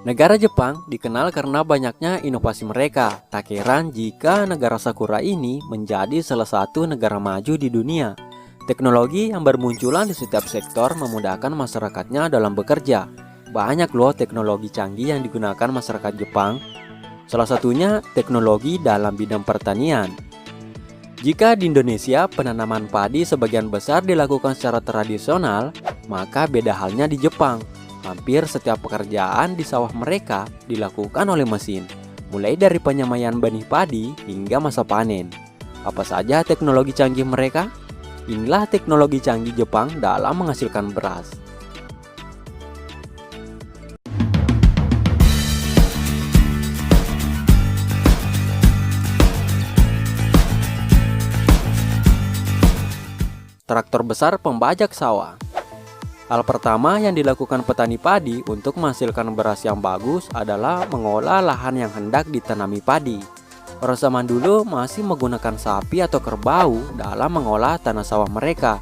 Negara Jepang dikenal karena banyaknya inovasi mereka. Tak heran jika negara Sakura ini menjadi salah satu negara maju di dunia. Teknologi yang bermunculan di setiap sektor memudahkan masyarakatnya dalam bekerja. Banyak loh teknologi canggih yang digunakan masyarakat Jepang. Salah satunya teknologi dalam bidang pertanian. Jika di Indonesia penanaman padi sebagian besar dilakukan secara tradisional, maka beda halnya di Jepang. Hampir setiap pekerjaan di sawah mereka dilakukan oleh mesin, mulai dari penyemaian benih padi hingga masa panen. Apa saja teknologi canggih mereka? Inilah teknologi canggih Jepang dalam menghasilkan beras. Traktor besar pembajak sawah. Hal pertama yang dilakukan petani padi untuk menghasilkan beras yang bagus adalah mengolah lahan yang hendak ditanami padi. Orang zaman dulu masih menggunakan sapi atau kerbau dalam mengolah tanah sawah mereka.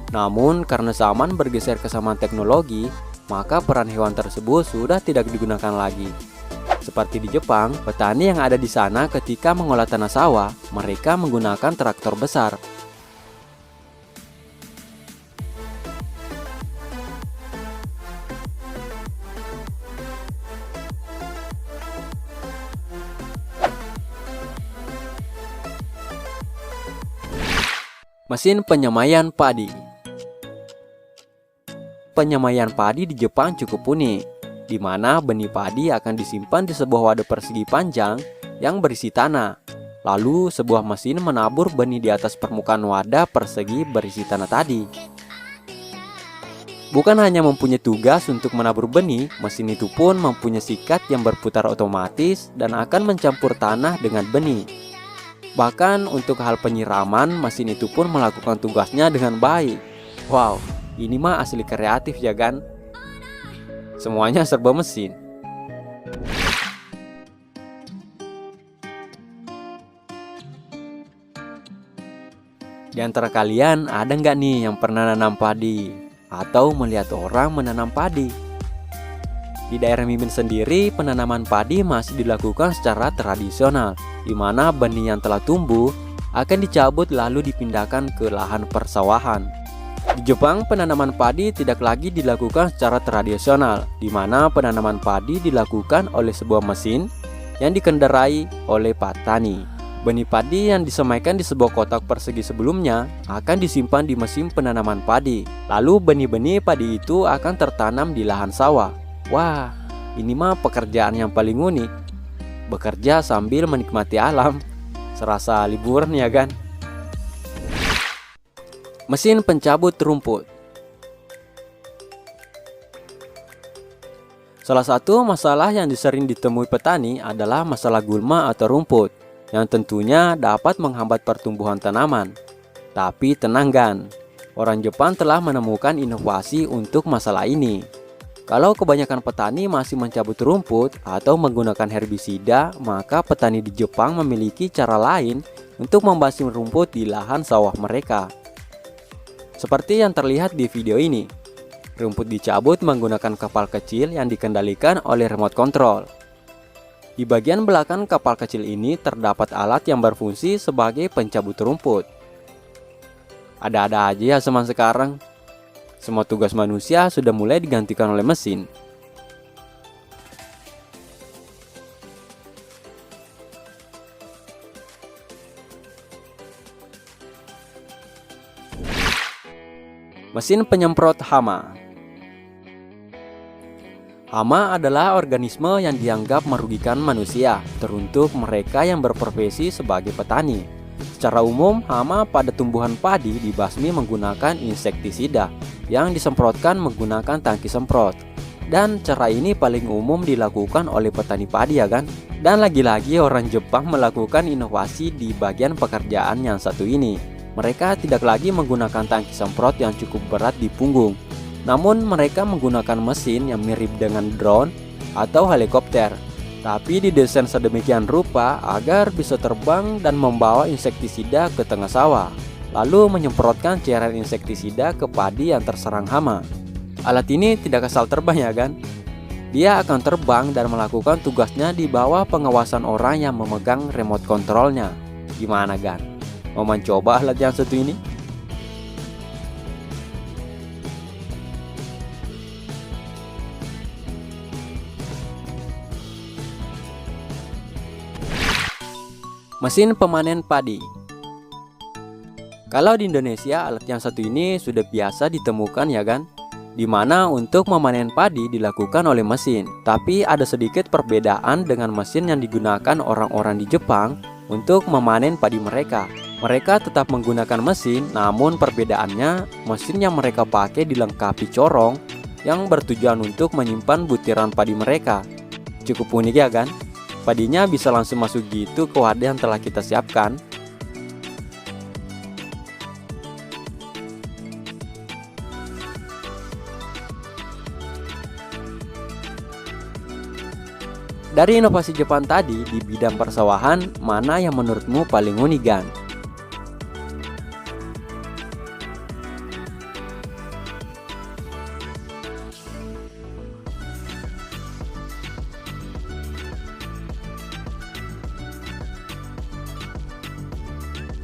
Namun karena zaman bergeser ke zaman teknologi, maka peran hewan tersebut sudah tidak digunakan lagi. Seperti di Jepang, petani yang ada di sana ketika mengolah tanah sawah, mereka menggunakan traktor besar. Mesin penyemaian padi. Penyemaian padi di Jepang cukup unik, di mana benih padi akan disimpan di sebuah wadah persegi panjang yang berisi tanah. Lalu sebuah mesin menabur benih di atas permukaan wadah persegi berisi tanah tadi. Bukan hanya mempunyai tugas untuk menabur benih, mesin itu pun mempunyai sikat yang berputar otomatis dan akan mencampur tanah dengan benih. Bahkan untuk hal penyiraman, mesin itu pun melakukan tugasnya dengan baik. Wow, ini mah asli kreatif ya kan? Semuanya serba mesin. Di antara kalian ada nggak nih yang pernah nanam padi? Atau melihat orang menanam padi? Di daerah Mimin sendiri, penanaman padi masih dilakukan secara tradisional, di mana benih yang telah tumbuh akan dicabut lalu dipindahkan ke lahan persawahan. Di Jepang, penanaman padi tidak lagi dilakukan secara tradisional, di mana penanaman padi dilakukan oleh sebuah mesin yang dikendarai oleh petani. Benih padi yang disemaikan di sebuah kotak persegi sebelumnya akan disimpan di mesin penanaman padi. Lalu benih-benih padi itu akan tertanam di lahan sawah. Wah, ini mah pekerjaan yang paling unik. Bekerja sambil menikmati alam. Serasa liburan ya kan? Mesin pencabut rumput. Salah satu masalah yang sering ditemui petani adalah masalah gulma atau rumput, yang tentunya dapat menghambat pertumbuhan tanaman. Tapi tenang kan, orang Jepang telah menemukan inovasi untuk masalah ini. Kalau kebanyakan petani masih mencabut rumput atau menggunakan herbisida, maka petani di Jepang memiliki cara lain untuk membasmi rumput di lahan sawah mereka. Seperti yang terlihat di video ini, rumput dicabut menggunakan kapal kecil yang dikendalikan oleh remote control. Di bagian belakang kapal kecil ini terdapat alat yang berfungsi sebagai pencabut rumput. Ada-ada aja ya zaman sekarang. Semua tugas manusia sudah mulai digantikan oleh mesin. Mesin penyemprot hama. Hama adalah organisme yang dianggap merugikan manusia, teruntuk mereka yang berprofesi sebagai petani. Secara umum, hama pada tumbuhan padi dibasmi menggunakan insektisida yang disemprotkan menggunakan tangki semprot. Dan cara ini paling umum dilakukan oleh petani padi ya kan? Dan lagi-lagi orang Jepang melakukan inovasi di bagian pekerjaan yang satu ini. Mereka tidak lagi menggunakan tangki semprot yang cukup berat di punggung. Namun mereka menggunakan mesin yang mirip dengan drone atau helikopter, tapi didesain sedemikian rupa agar bisa terbang dan membawa insektisida ke tengah sawah, lalu menyemprotkan cairan insektisida ke padi yang terserang hama. Alat ini tidak asal terbang ya kan? Dia akan terbang dan melakukan tugasnya di bawah pengawasan orang yang memegang remote controlnya. Gimana Gan? Mau mencoba alat yang satu ini? Mesin pemanen padi. Kalau di Indonesia, alat yang satu ini sudah biasa ditemukan ya kan? Di mana untuk memanen padi dilakukan oleh mesin. Tapi ada sedikit perbedaan dengan mesin yang digunakan orang-orang di Jepang untuk memanen padi mereka. Mereka tetap menggunakan mesin, namun perbedaannya mesin yang mereka pakai dilengkapi corong yang bertujuan untuk menyimpan butiran padi mereka. Cukup unik ya kan? Padinya bisa langsung masuk gitu ke wadah yang telah kita siapkan. Dari inovasi Jepang tadi di bidang persawahan, mana yang menurutmu paling unik Gan?